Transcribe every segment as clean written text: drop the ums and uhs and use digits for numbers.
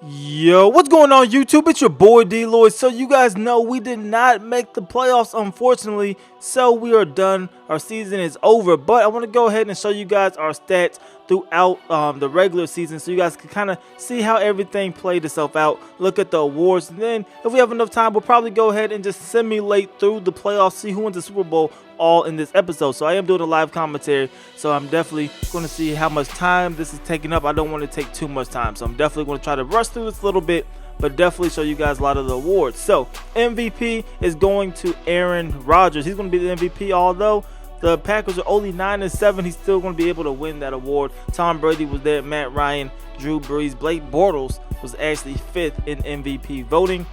Yo, what's going on YouTube? It's your boy DLloyd. So you guys know we did not make the playoffs, unfortunately, so we are done. Our season is over, but I want to go ahead and show you guys our stats throughout the regular season so you guys can kind of see how everything played itself out, look at the awards, and then if we have enough time, we'll probably go ahead and just simulate through the playoffs, see who wins the Super Bowl all in this episode. So I am doing a live commentary, so I'm definitely going to see how much time this is taking up. I don't want to take too much time, so I'm definitely going to try to rush through this a little bit, but definitely show you guys a lot of the awards. So MVP is going to Aaron Rodgers. He's going to be the MVP, although the Packers are only 9-7. He's still going to be able to win that award. Tom Brady was there, Matt Ryan, Drew Brees, Blake Bortles was actually 5th in MVP voting.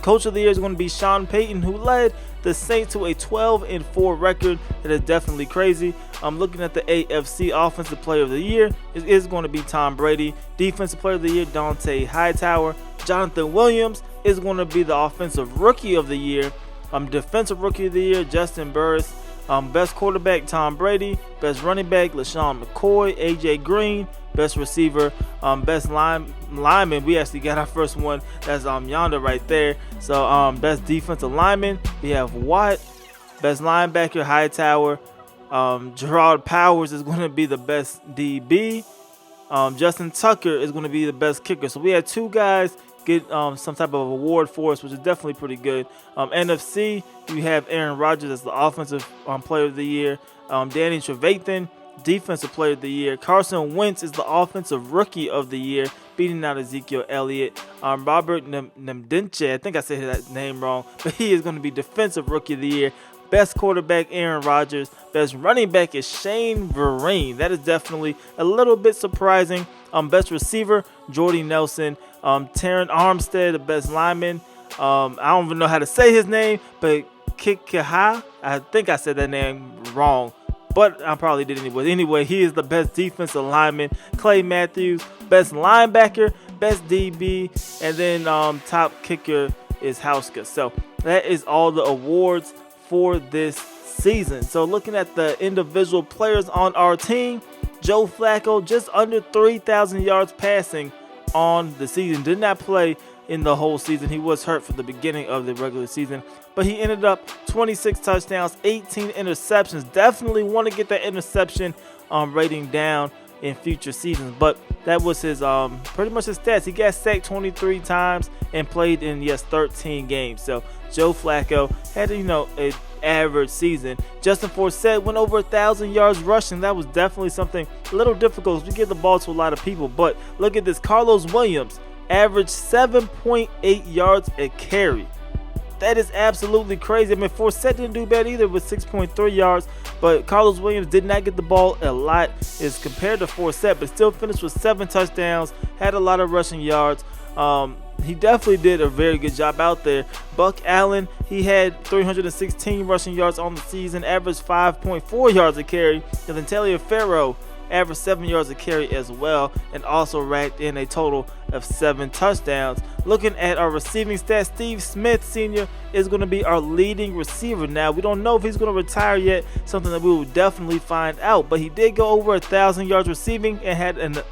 Coach of the Year is going to be Sean Payton, who led the Saints to a 12-4 record. That is definitely crazy. Looking at the AFC Offensive Player of the Year, it is going to be Tom Brady. Defensive Player of the Year, Dante Hightower. Jonathan Williams is going to be the Offensive Rookie of the Year. Defensive Rookie of the Year, Justin Burris. Best quarterback, Tom Brady. Best running back, LaShawn McCoy, AJ Green. Best receiver, best lineman. We actually got our first one. That's yonder right there. So best defensive lineman, we have Watt. Best linebacker, Hightower. Gerard Powers is going to be the best DB. Justin Tucker is going to be the best kicker. So we had two guys get some type of award for us, which is definitely pretty good. NFC, you have Aaron Rodgers as the Offensive Player of the Year. Danny Trevathan, Defensive Player of the Year. Carson Wentz is the Offensive Rookie of the Year, beating out Ezekiel Elliott. Robert Nemdinche, I think I said that name wrong, but he is going to be Defensive Rookie of the Year. Best quarterback, Aaron Rodgers. Best running back is Shane Vereen. That is definitely a little bit surprising. Best receiver, Jordy Nelson. Terran Armstead, the best lineman. I don't even know how to say his name, but Kikaha, I think I said that name wrong, but I probably did anyway. Anyway, he is the best defensive lineman. Clay Matthews, best linebacker, best DB, and then top kicker is Hauska. So that is all the awards for this season. So looking at the individual players on our team, Joe Flacco just under 3,000 yards passing on the season. Did not play in the whole season. He was hurt for the beginning of the regular season, but he ended up 26 touchdowns, 18 interceptions. Definitely want to get that interception rating down in future seasons, but that was his pretty much his stats. He got sacked 23 times and played in 13 games. So Joe Flacco had an average season. Justin Forsett went over 1,000 yards rushing. That was definitely something a little difficult. We give the ball to a lot of people, but look at this. Carlos Williams averaged 7.8 yards a carry. That is absolutely crazy. I mean, Forsett didn't do bad either with 6.3 yards, but Carlos Williams did not get the ball a lot as compared to Forsett, but still finished with 7 touchdowns, had a lot of rushing yards. He definitely did a very good job out there. Buck Allen, he had 316 rushing yards on the season, averaged 5.4 yards a carry. And then Taliaferro averaged 7 yards a carry as well, and also racked in a total of 7 touchdowns. Looking at our receiving stats, Steve Smith Sr. is going to be our leading receiver. Now, we don't know if he's going to retire yet, something that we will definitely find out, but he did go over 1,000 yards receiving and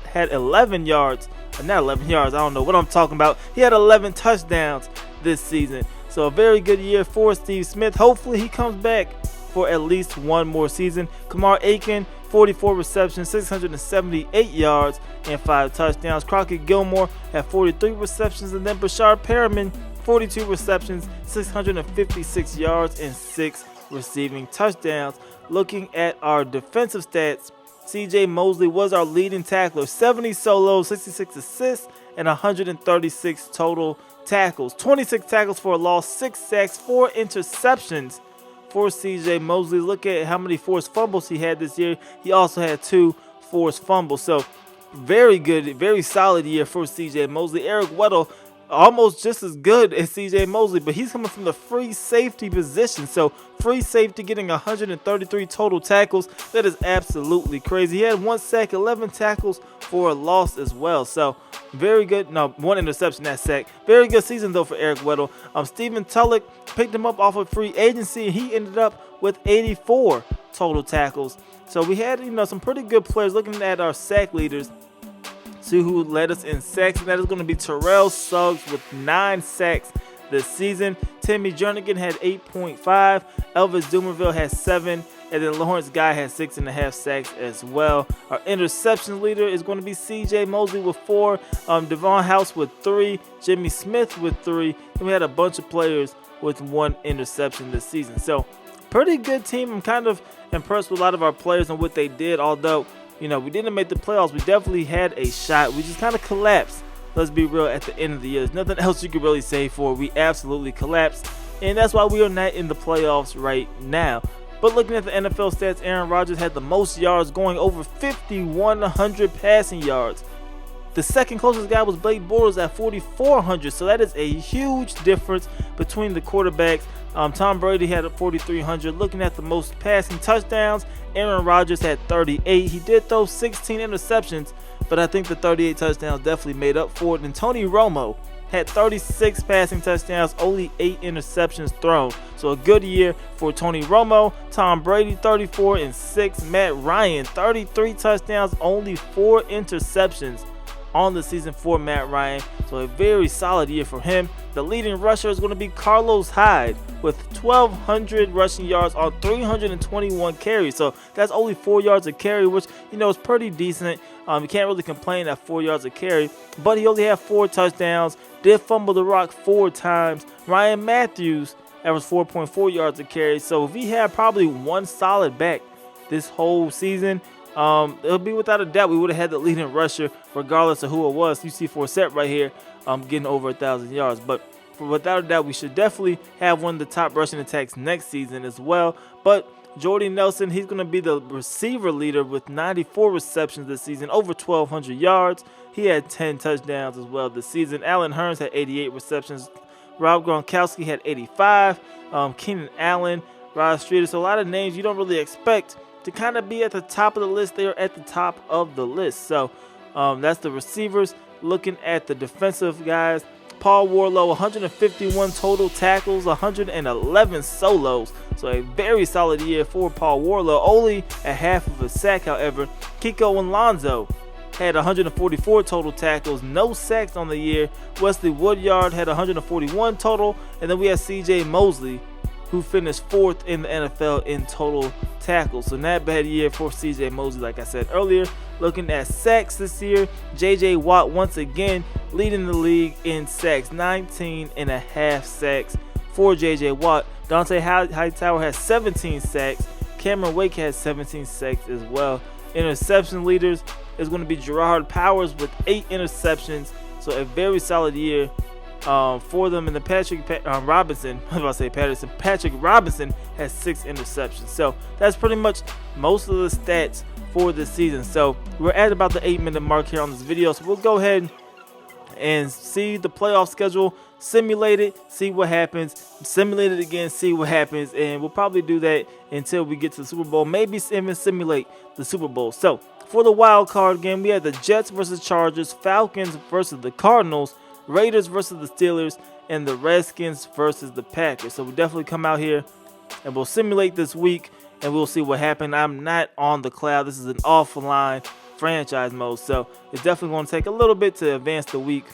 had 11 yards. Not 11 yards, I don't know what I'm talking about. He had 11 touchdowns this season. So a very good year for Steve Smith. Hopefully he comes back for at least one more season. Kamar Aiken, 44 receptions, 678 yards, and 5 touchdowns. Crockett Gilmore had 43 receptions, and then Bashard Perriman, 42 receptions, 656 yards, and 6 receiving touchdowns. Looking at our defensive stats, CJ Mosley was our leading tackler, 70 solos, 66 assists, and 136 total tackles. 26 tackles for a loss, 6 sacks, 4 interceptions for CJ Mosley. Look at how many forced fumbles he had this year. He also had 2 forced fumbles. So very good, very solid year for CJ Mosley. Eric Weddle, almost just as good as CJ Mosley, but he's coming from the free safety position. So free safety getting 133 total tackles. That is absolutely crazy. He had 1 sack, 11 tackles for a loss as well. So very good. No, 1 interception, that sack. Very good season though for Eric Weddle. Stephen Tulloch picked him up off of free agency, and he ended up with 84 total tackles. So we had some pretty good players. Looking at our sack leaders, See who led us in sacks, and that is going to be Terrell Suggs with 9 sacks this season. Timmy Jernigan had 8.5. Elvis Dumerville had 7. And then Lawrence Guy had 6.5 sacks as well. Our interceptions leader is going to be C.J. Mosley with 4. Devon House with 3. Jimmy Smith with 3. And we had a bunch of players with 1 interception this season. So, pretty good team. I'm kind of impressed with a lot of our players and what they did. Although, you know, we didn't make the playoffs. We definitely had a shot. We just kind of collapsed. Let's be real, at the end of the year. There's nothing else you can really say for. We absolutely collapsed. And that's why we are not in the playoffs right now. But looking at the NFL stats, Aaron Rodgers had the most yards, going over 5,100 passing yards. The second closest guy was Blake Bortles at 4,400. So that is a huge difference between the quarterbacks. Tom Brady had 4,300. Looking at the most passing touchdowns, Aaron Rodgers had 38. He did throw 16 interceptions, but I think the 38 touchdowns definitely made up for it. And Tony Romo had 36 passing touchdowns, only 8 interceptions thrown. So a good year for Tony Romo. Tom Brady, 34 and 6. Matt Ryan, 33 touchdowns, only 4 interceptions on the season for Matt Ryan. So a very solid year for him. The leading rusher is going to be Carlos Hyde with 1,200 rushing yards on 321 carries. So that's only 4 yards a carry, which, you know, is pretty decent. You can't really complain at 4 yards a carry, but he only had 4 touchdowns, did fumble the rock 4 times. Ryan Matthews averaged 4.4 yards a carry. So if he had probably one solid back this whole season, it'll be without a doubt we would have had the leading rusher regardless of who it was. You see Forsett right here getting over 1,000 yards. But without a doubt, we should definitely have one of the top rushing attacks next season as well. But Jordy Nelson, he's going to be the receiver leader with 94 receptions this season, over 1,200 yards. He had 10 touchdowns as well this season. Allen Hurns had 88 receptions. Rob Gronkowski had 85. Keenan Allen, Rod Streeter. So a lot of names you don't really expect to kind of be at the top of the list. They are at the top of the list. So that's the receivers. Looking at the defensive guys, Paul Warlow, 151 total tackles, 111 solos. So a very solid year for Paul Warlow. Only a half of a sack, however. Kiko Alonso had 144 total tackles, no sacks on the year. Wesley Woodyard had 141 total. And then we have C.J. Mosley, who finished 4th in the NFL in total tackles. So not a bad year for C.J. Mosley, like I said earlier. Looking at sacks this year, J.J. Watt once again leading the league in sacks, 19.5 sacks for J.J. Watt. Dante Hightower has 17 sacks. Cameron Wake has 17 sacks as well. Interception leaders is going to be Gerard Powers with 8 interceptions. So a very solid year for them. And the Patrick Robinson, I was about to say Patterson. Patrick Robinson has 6 interceptions. So that's pretty much most of the stats for this season. So we're at about the 8-minute mark here on this video. So we'll go ahead and see the playoff schedule, simulate it, see what happens, simulate it again, see what happens, and we'll probably do that until we get to the Super Bowl, maybe even simulate the Super Bowl. So for the wild card game, we had the Jets versus Chargers, Falcons versus the Cardinals, Raiders versus the Steelers, and the Redskins versus the Packers. So we'll definitely come out here and we'll simulate this week and we'll see what happened. I'm not on the cloud. This is an offline franchise mode, so it's definitely going to take a little bit to advance the week,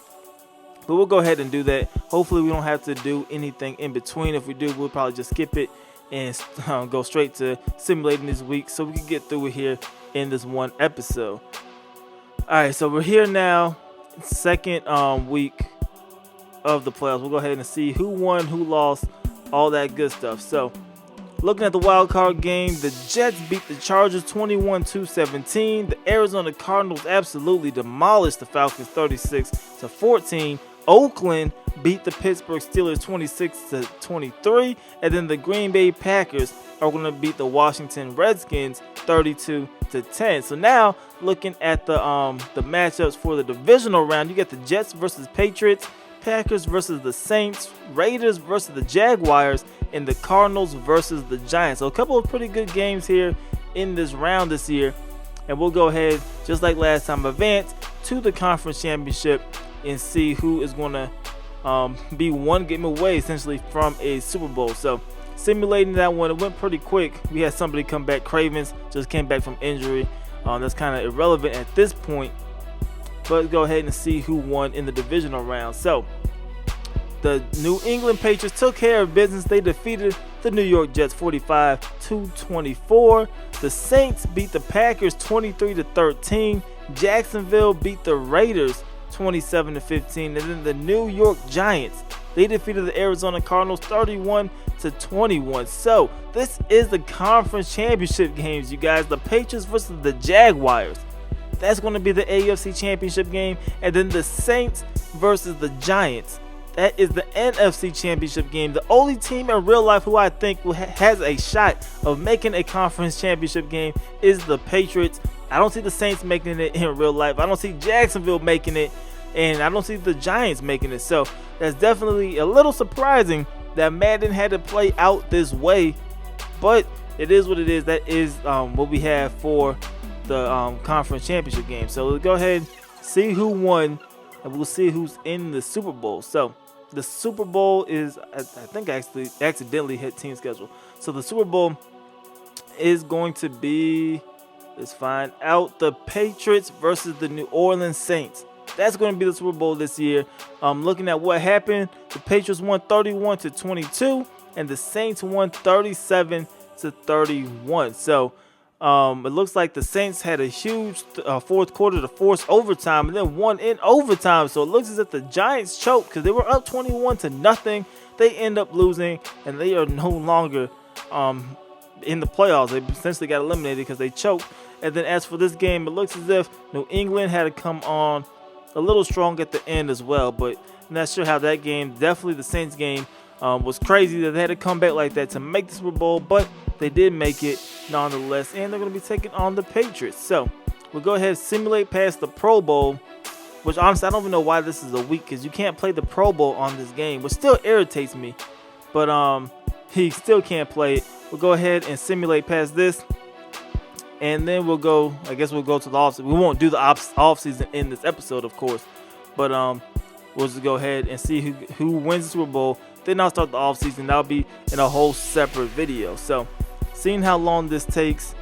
but we'll go ahead and do that. Hopefully we don't have to do anything in between. If we do, we'll probably just skip it and go straight to simulating this week so we can get through it here in this one episode. Alright, so we're here now, second week of the playoffs. We'll go ahead and see who won, who lost, all that good stuff. So looking at the wild card game, the Jets beat the Chargers 21-17. The Arizona Cardinals absolutely demolished the Falcons 36-14. Oakland beat the Pittsburgh Steelers 26-23. And then the Green Bay Packers are going to beat the Washington Redskins 32-10. So now looking at the matchups for the divisional round, you got the Jets versus Patriots, Packers versus the Saints, Raiders versus the Jaguars, and the Cardinals versus the Giants. So a couple of pretty good games here in this round this year. And we'll go ahead, just like last time, advance to the conference championship and see who is going to be one game away essentially from a Super Bowl. So simulating that one, it went pretty quick. We had somebody come back. Cravens just came back from injury. That's kind of irrelevant at this point but go ahead and see who won in the divisional round. So the New England Patriots took care of business. They defeated the New York Jets 45-24. The Saints beat the Packers 23-13. Jacksonville beat the Raiders 27-15. And then the New York Giants, they defeated the Arizona Cardinals 31-21. So this is the conference championship games, you guys. The Patriots versus the Jaguars. That's going to be the AFC championship game. And then the Saints versus the Giants. That is the NFC championship game. The only team in real life who I think has a shot of making a conference championship game is the Patriots. I don't see the Saints making it in real life. I don't see Jacksonville making it. And I don't see the Giants making it. So that's definitely a little surprising that Madden had to play out this way. But it is what it is. That is what we have for the conference championship game. So let's go ahead and see who won. And we'll see who's in the Super Bowl. So the Super Bowl is, I think I actually accidentally hit team schedule. So the Super Bowl is going to be, let's find out, the Patriots versus the New Orleans Saints. That's going to be the Super Bowl this year. Looking at what happened, the Patriots won 31-22, and the Saints won 37-31. So it looks like the Saints had a huge fourth quarter to force overtime and then won in overtime. So it looks as if the Giants choked because they were up 21-0. They end up losing, and they are no longer in the playoffs. They essentially got eliminated because they choked. And then as for this game, it looks as if New England had to come on a little strong at the end as well. But I'm not sure how that game, definitely the Saints game, was crazy that they had to come back like that to make the Super Bowl. But they did make it nonetheless, and they're going to be taking on the Patriots. So we'll go ahead and simulate past the Pro Bowl, which honestly I don't even know why this is a week, because you can't play the Pro Bowl on this game, which still irritates me. But he still can't play it. We'll go ahead and simulate past this, and then we'll go, I guess we'll go to the offseason. We won't do the offseason in this episode, of course, but we'll just go ahead and see who wins the Super Bowl. Then I'll start the offseason. That'll be in a whole separate video. So seeing how long this takes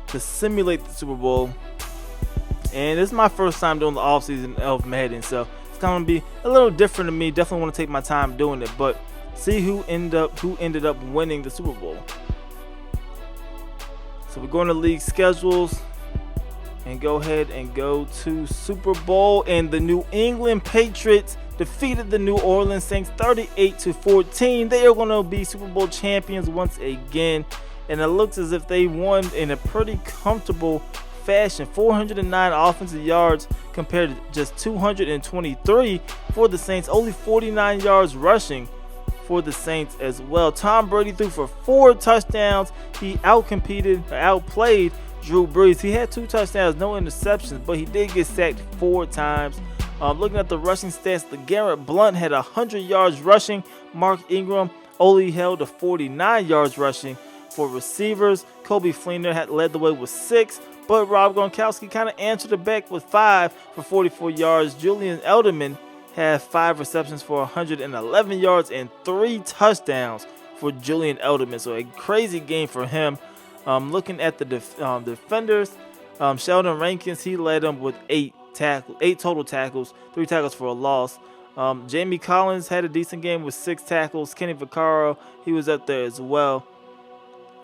to simulate the Super Bowl, and this is my first time doing the offseason of Madden, so it's going to be a little different to me. Definitely want to take my time doing it, but see who ended up winning the Super Bowl. So we're going to league schedules and go ahead and go to Super Bowl, and the New England Patriots defeated the New Orleans Saints 38-14. They are going to be Super Bowl champions once again, and it looks as if they won in a pretty comfortable fashion. 409 offensive yards compared to just 223 for the Saints. Only 49 yards rushing for the Saints as well. Tom Brady threw for 4 touchdowns. He outplayed Drew Brees. He had 2 touchdowns, no interceptions, but he did get sacked 4 times. Looking at the rushing stats, LeGarrette Blount had 100 yards rushing. Mark Ingram only held to 49 yards rushing. For receivers, Kobe Fleener had led the way with 6, but Rob Gronkowski kind of answered it back with 5 for 44 yards. Julian Edelman had 5 receptions for 111 yards and 3 touchdowns for Julian Edelman. So a crazy game for him. Looking at the defenders, Sheldon Rankins, he led them with 8 total tackles, 3 tackles for a loss. Jamie Collins had a decent game with 6 tackles. Kenny Vaccaro, he was up there as well.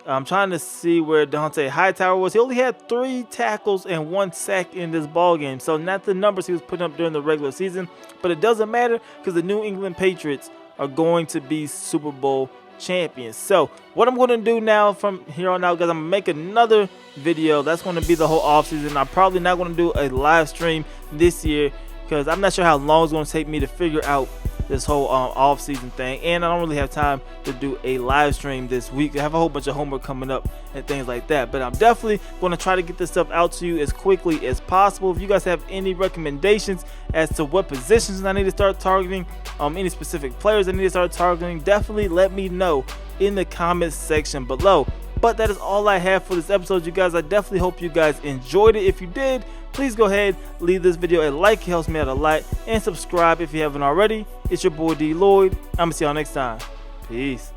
I'm trying to see where Dante Hightower was. He only had 3 tackles and 1 sack in this ball game. So not the numbers he was putting up during the regular season, but it doesn't matter because the New England Patriots are going to be Super Bowl champions. So what I'm going to do now from here on out, guys, I'm going to make another video. That's going to be the whole offseason. I'm probably not going to do a live stream this year because I'm not sure how long it's going to take me to figure out this whole off-season thing, and I don't really have time to do a live stream this week. I have a whole bunch of homework coming up and things like that, but I'm definitely going to try to get this stuff out to you as quickly as possible. If you guys have any recommendations as to what positions I need to start targeting, any specific players I need to start targeting, definitely let me know in the comments section below. But that is all I have for this episode, you guys. I definitely hope you guys enjoyed it. If you did, please go ahead, leave this video a like. It helps me out a lot. And subscribe if you haven't already. It's your boy D Lloyd. I'm going to see y'all next time. Peace.